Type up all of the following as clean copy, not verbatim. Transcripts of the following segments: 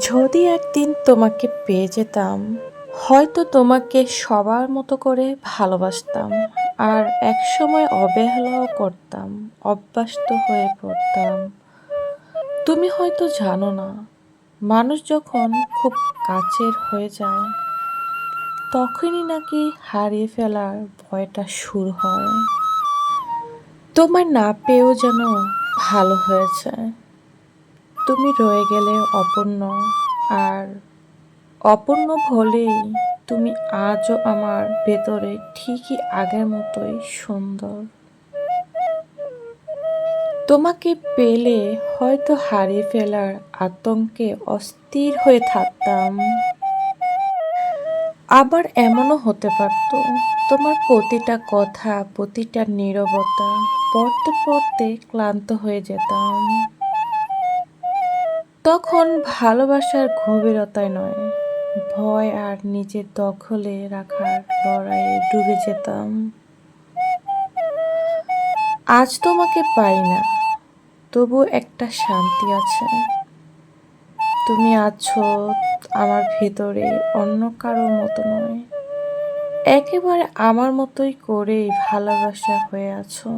যদি একদিন তোমাকে পেয়ে যেতাম, হয়তো তোমাকে সবার মতো করে ভালোবাসতাম। আর একসময় অবহেলাও করতাম, অভ্যস্ত হয়ে পড়তাম। তুমি হয়তো জানো না, মানুষ যখন খুব কাছের হয়ে যায়, তখনই নাকি হারিয়ে ফেলার ভয়টা শুরু হয়। তোমায় না পেয়েও যেন ভালো হয়েছে। তুমি রয়ে গেলে অপূর্ণ, আর অপূর্ণ হলেই তুমি আজও আমার ভেতরে ঠিকই আগের মতোই সুন্দর। তোমাকে পেলে হয়তো হারিয়ে ফেলার আতঙ্কে অস্থির হয়ে থাকতাম। আবার এমনও হতে পারত, তোমার প্রতিটা কথা, প্রতিটা নীরবতা পড়তে পড়তে ক্লান্ত হয়ে যেতাম। তখন ভালোবাসার গভীরতায় নয়, ভয় আর নিজের দখলে রাখার লড়াইয়ে ডুবে যেতাম। আজ তোমাকে পাই না, তবু একটা শান্তি আছে। তুমি আছো আমার ভেতরে, অন্য কারোর মতো নয়। একেবারে আমার মতোই করেই ভালোবাসা হয়ে আছো।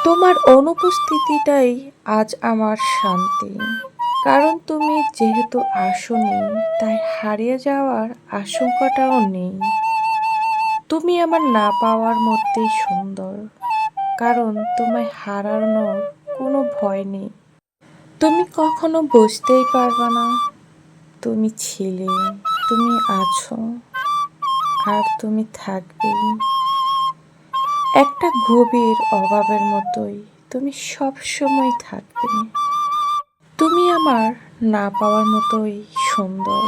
তোমার অনুপস্থিতিটাই আজ আমার শান্তি। কারণ তুমি যেহেতু আসোনি, তাই হারিয়ে যাওয়ার আশঙ্কাটাও নেই। তুমি আমার না পাওয়ার মধ্যেই সুন্দর, কারণ তোমায় হারানোর কোনো ভয় নেই। তুমি কখনো বুঝতেই পারবে না তুমি ছিলে, তুমি আছো, আর তুমি থাকবেই। একটা গভীর অভাবের মতোই তুমি সব সময় থাকবে। তুমি আমার না পাওয়ার মতোই সুন্দর।